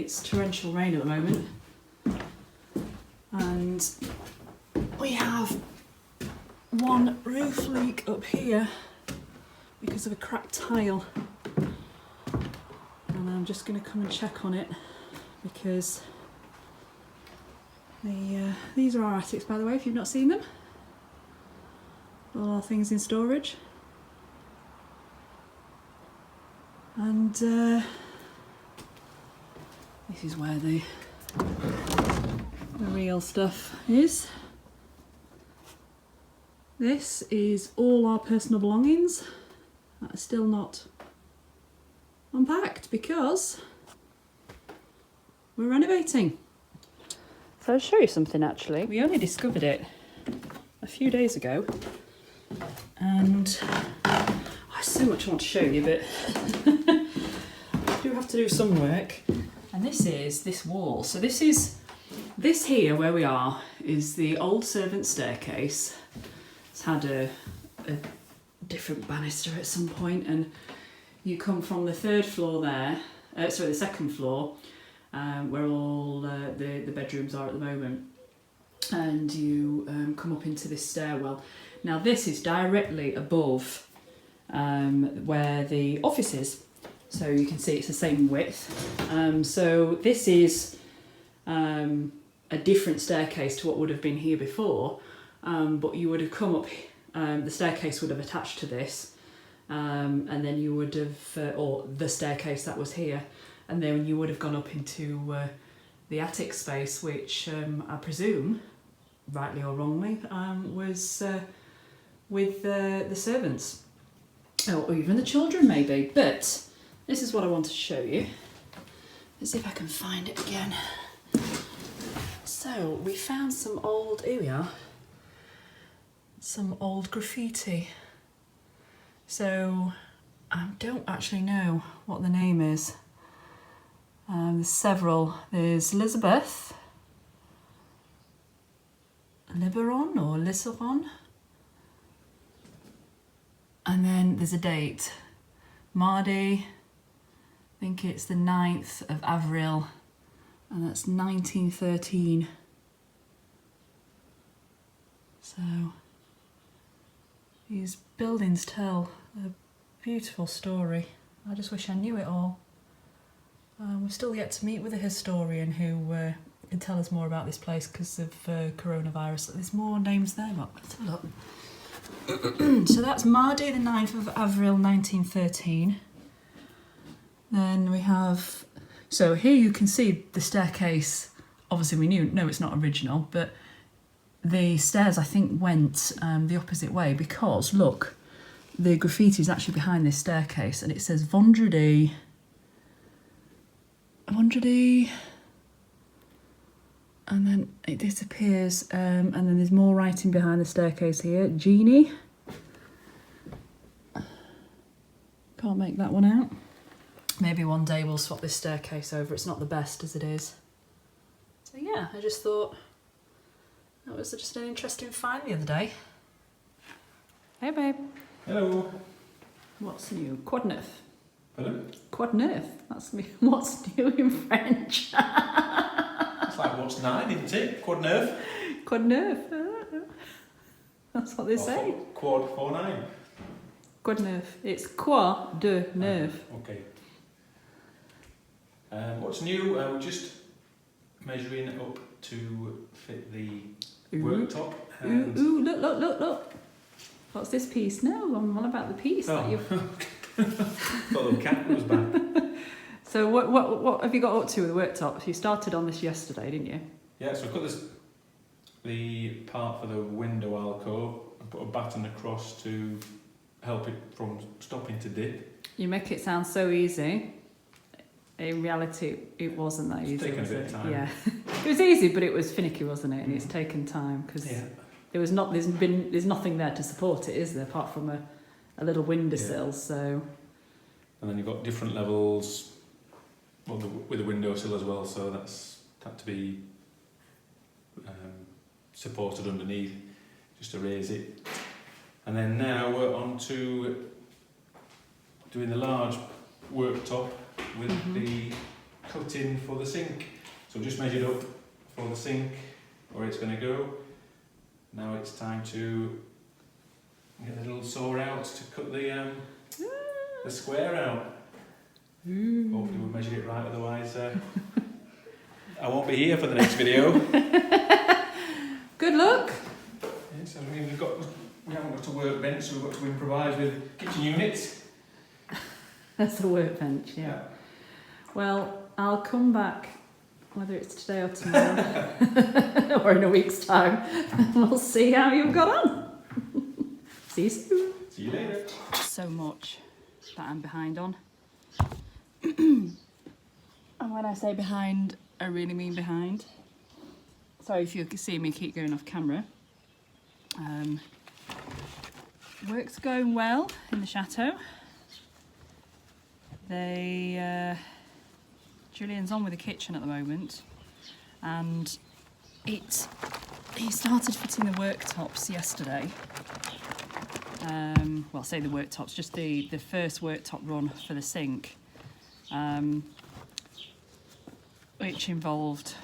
It's torrential rain at the moment, and we have one roof leak up here because of a cracked tile, and I'm just going to come and check on it because these are our attics, by the way, if you've not seen them. All our things in storage, and this is where the real stuff is. This is all our personal belongings that are still not unpacked because we're renovating. So I'll show you something actually. We only discovered it a few days ago, and I so much want to show you, but I do have to do some work. And this is this wall. So this here where we are is the old servant staircase. It's had a different banister at some point, and you come from the third floor there, the second floor, where all the bedrooms are at the moment, and you come up into this stairwell. Now this is directly above where the office is, so you can see it's the same width. So this is a different staircase to what would have been here before, but you would have come up, the staircase would have attached to this, and then you would have, or the staircase that was here, and then you would have gone up into the attic space, which I presume, rightly or wrongly, was with the servants, or even the children maybe. But this is what I want to show you. Let's see if I can find it again. So we found some old, here we are, some old graffiti. So I don't actually know what the name is. There's several. There's Elizabeth, Liberon or Lisseron, and then there's a date, Mardi, I think it's the 9th of Avril, and that's 1913. So these buildings tell a beautiful story. I just wish I knew it all. We're still yet to meet with a historian who can tell us more about this place because of coronavirus. There's more names there, but let's have a look. So that's Mardi, the 9th of Avril 1913. Then we have, so here you can see the staircase. Obviously we know it's not original, but the stairs I think went the opposite way because look, the graffiti is actually behind this staircase, and it says Vendredi, and then it disappears, and then there's more writing behind the staircase here. Genie. Can't make that one out. Maybe one day we'll swap this staircase over. It's not the best as it is. So yeah, I just thought that was just an interesting find the other day. Hey babe. Hello. What's new? Quoi de neuf? Pardon? Quoi de neuf? That's me. What's new in French? It's like what's 9, isn't it? Quad neuf. Quoi de neuf? That's what they say. Quad 49. Quoi de neuf? It's quoi de neuf. Okay. What's new? We're just measuring it up to fit the worktop. And Ooh, look. What's this piece? No, I'm all about the piece that you've... Thought the cat was back. So what have you got up to with the worktop? You started on this yesterday, didn't you? Yeah, so I've got the part for the window alcove. I put a batten across to help it from stopping to dip. You make it sound so easy. In reality, it wasn't that easy. It's taken a bit of time. Yeah, it was easy, but it was finicky, wasn't it? And it's taken time because there's nothing there to support it, is there? Apart from a little windowsill. Yeah. So. And then you've got different levels, with a windowsill as well. So that's had to be supported underneath just to raise it. And then now we're on to doing the large worktop with the cut in for the sink. So just measured up for the sink, where it's going to go. Now it's time to get the little saw out to cut the square out. Hopefully we'll measure it right, otherwise I won't be here for the next video. Good luck! Yes, I mean we haven't got a workbench, so we've got to improvise with kitchen units. That's a workbench, yeah. Well, I'll come back, whether it's today or tomorrow, or in a week's time, and we'll see how you've got on. See you soon. See you later. So much that I'm behind on. And when I say behind, I really mean behind. Sorry if you can see me keep going off camera. Work's going well in the chateau. Julian's on with the kitchen at the moment, and he started fitting the worktops yesterday. Well, say the worktops, just the first worktop run for the sink, which involved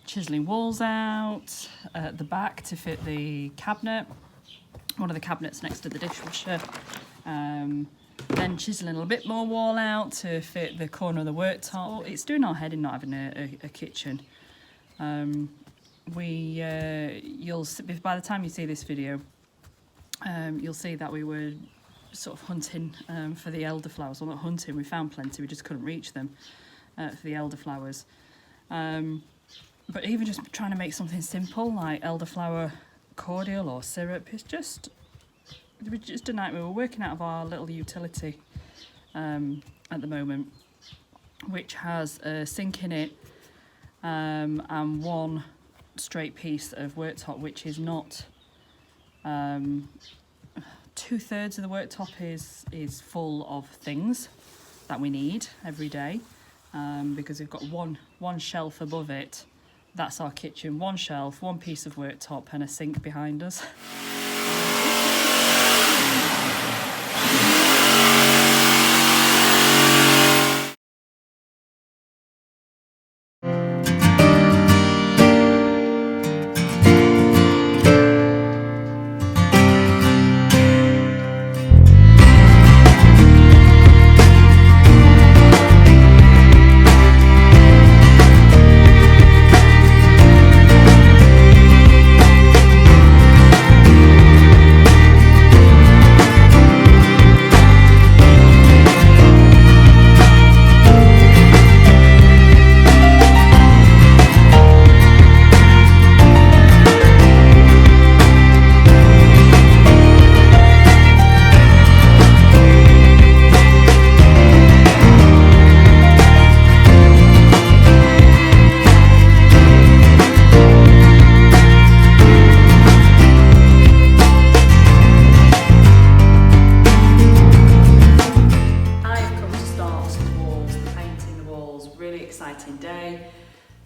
chiselling walls out at the back to fit the cabinet, one of the cabinets next to the dishwasher, then chiselling a little bit more wall out to fit the corner of the worktop. It's doing our head in not having a kitchen. You'll see, by the time you see this video, you'll see that we were sort of hunting for the elderflowers. Well, not hunting, we found plenty, we just couldn't reach them for the elderflowers. But even just trying to make something simple like elderflower cordial or syrup is just a nightmare. We're working out of our little utility at the moment, which has a sink in it and one straight piece of worktop, which is not 2/3 of the worktop is full of things that we need every day, because we've got one shelf above it. That's our kitchen, one shelf, one piece of worktop and a sink behind us.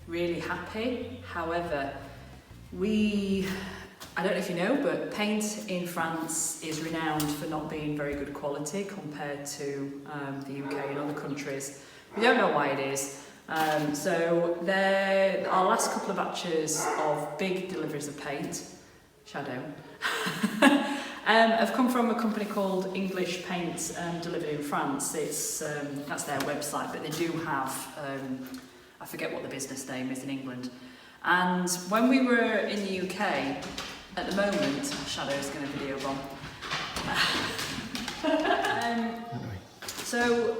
Really happy. However, I don't know if you know, but paint in France is renowned for not being very good quality compared to the UK and other countries. We don't know why it is. So our last couple of batches of big deliveries of paint, Shadow, have come from a company called English Paint delivered in France. That's their website, but they do have, I forget what the business name is in England. And when we were in the UK, at the moment, Shadow's going to video bomb. So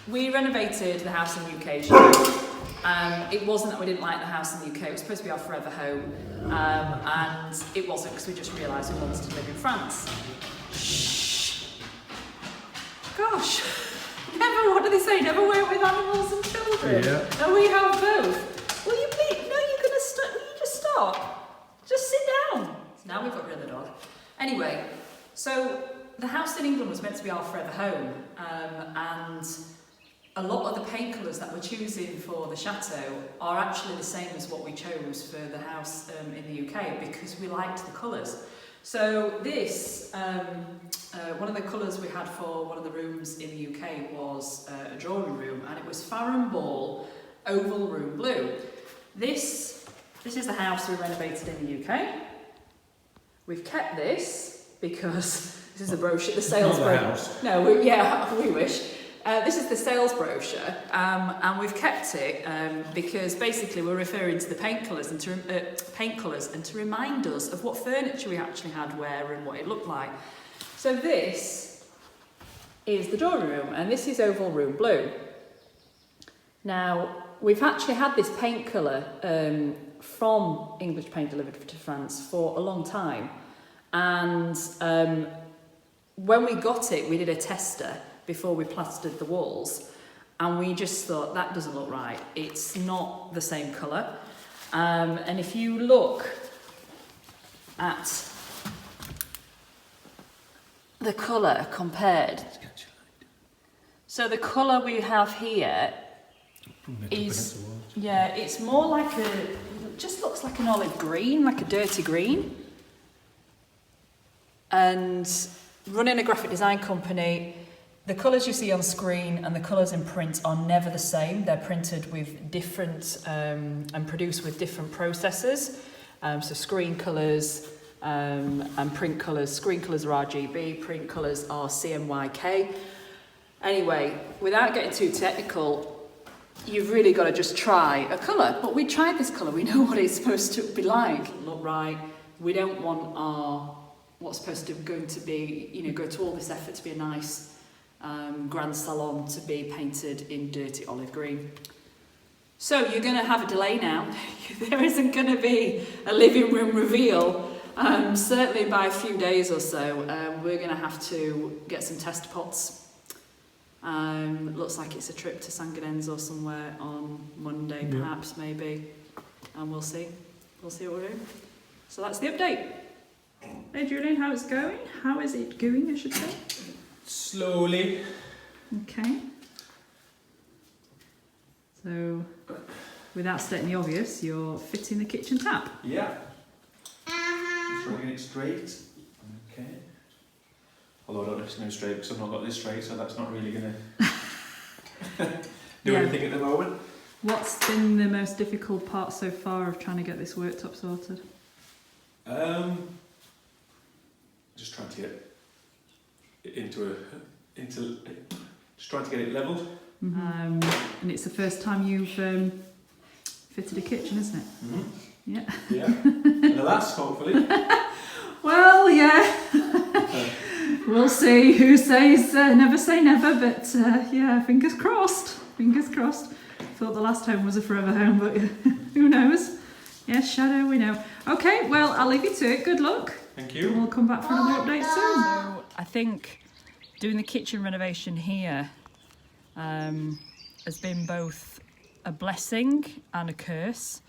we renovated the house in the UK. It wasn't that we didn't like the house in the UK, it was supposed to be our forever home. And it wasn't, because we just realised we wanted to live in France. Shh. Gosh. Never, what do they say? Never work with animals and children. Yeah. And we have both. Will you please? No, you're going to stop. Will you just stop? Just sit down. Now we've got rid of the dog. Anyway, so the house in England was meant to be our forever home. And a lot of the paint colours that we're choosing for the chateau are actually the same as what we chose for the house in the UK, because we liked the colours. So this one of the colours we had for one of the rooms in the UK was a drawing room, and it was Farron Ball Oval Room Blue. This is the house we renovated in the UK. We've kept this because this is a brochure, the sales brochure. No, we wish. This is the sales brochure, and we've kept it because basically we're referring to the paint colours and to remind us of what furniture we actually had where and what it looked like. So this is the drawing room, and this is Oval Room Blue. Now, we've actually had this paint colour from English Paint delivered to France for a long time, and when we got it, we did a tester before we plastered the walls, and we just thought that doesn't look right. It's not the same colour, and if you look at the colour compared, so the colour we have here is, yeah, it's more like it just looks like an olive green, like a dirty green. And running a graphic design company, the colours you see on screen and the colours in print are never the same. They're printed with different and produced with different processes. So screen colours and print colours. Screen colours are RGB, print colours are CMYK. Anyway, without getting too technical, you've really got to just try a colour. But we tried this colour, we know what it's supposed to be like. Look right, we don't want our, what's supposed to going to be, you know, go to all this effort to be a nice grand salon to be painted in dirty olive green. So you're going to have a delay now. There isn't going to be a living room reveal, certainly by a few days or so. We're going to have to get some test pots. Looks like it's a trip to Sangarenz or somewhere on Monday, perhaps, maybe, and we'll see what we're doing. So that's the update. Hey Julian, how is it going? How is it going, I should say? Slowly. Okay. So, without stating the obvious, you're fitting the kitchen tap. Yeah. Just running it straight. Okay. Although I don't know if it's going straight because I've not got this straight, so that's not really going to do anything at the moment. What's been the most difficult part so far of trying to get this worktop sorted? Just trying to get it just trying to get it levelled. Mm-hmm. And it's the first time you've fitted a kitchen, isn't it? Mm-hmm. Yeah. Yeah. And the last, hopefully. Well, yeah. We'll see. Who says never say never, but yeah, fingers crossed. Fingers crossed. Thought the last home was a forever home, but who knows? Yes, Shadow, we know. Okay, well, I'll leave you to it. Good luck. Thank you. And we'll come back for another update soon. So I think doing the kitchen renovation here has been both a blessing and a curse,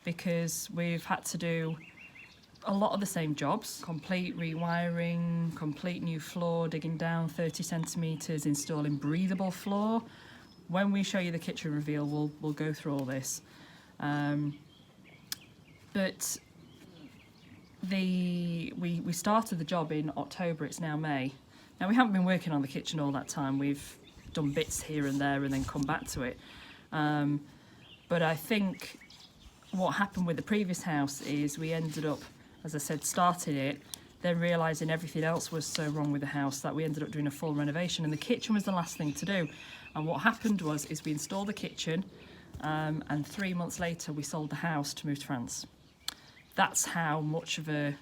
because we've had to do a lot of the same jobs. Complete rewiring, complete new floor, digging down 30 centimetres, installing breathable floor. When we show you the kitchen reveal, we'll go through all this. But we started the job in October, it's now May. Now we haven't been working on the kitchen all that time, we've done bits here and there and then come back to it. But I think what happened with the previous house is we ended up, as I said, starting it, then realising everything else was so wrong with the house that we ended up doing a full renovation, and the kitchen was the last thing to do. And what happened was we installed the kitchen, and 3 months later we sold the house to move to France. That's how much of a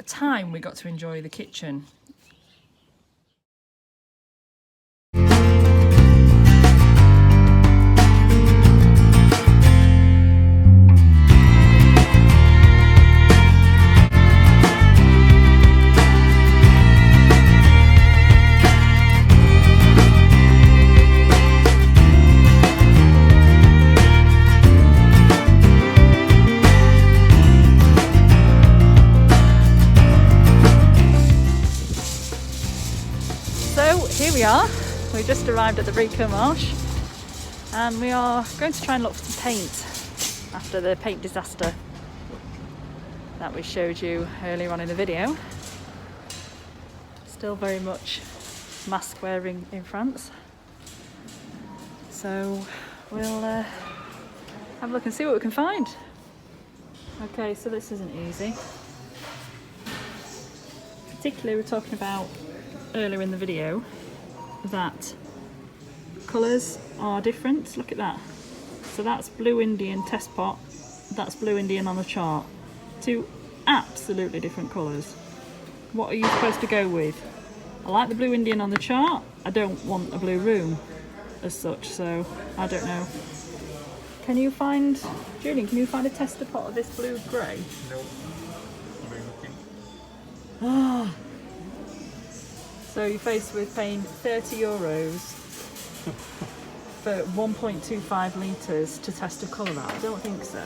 time we got to enjoy the kitchen. We just arrived at the Rico Marsh and we are going to try and look for some paint after the paint disaster. Yeah, We are going to try and look for some paint after the paint disaster. We are going to try and look for some paint after the paint disaster. And we are going to try and look for some paint after the paint disaster. We are going to try and look for some paint after the paint disaster. We are going to try and look for some paint that we showed you earlier on in the video. Still very much mask wearing in France. So we'll have a look and see what we can find. Okay, so this isn't easy. Particularly we were talking about earlier in the video that colours are different. Look at that. So that's Blue Indian test pot, that's Blue Indian on the chart. Two absolutely different colours. What are you supposed to go with? I like the Blue Indian on the chart, I don't want a blue room as such, so I don't know. Can you find, Julian, can you find a tester pot of this blue grey? No. I'm looking. Ah. So you're faced with paying €30 for 1.25 litres to test a colour out? I don't think so.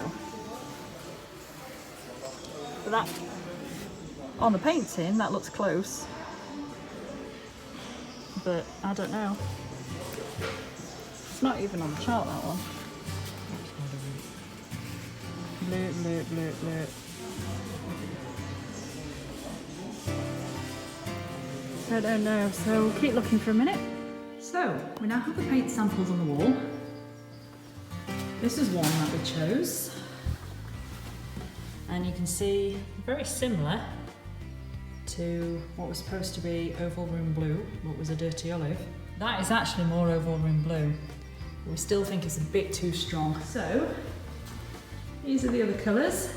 But that, on the painting, that looks close. But I don't know. It's not even on the chart, that one. Blue, blue, blue, blue. I don't know, so we'll keep looking for a minute. So, we now have the paint samples on the wall. This is one that we chose. And you can see very similar to what was supposed to be oval room blue, what was a dirty olive. That is actually more oval room blue. But we still think it's a bit too strong. So, these are the other colours.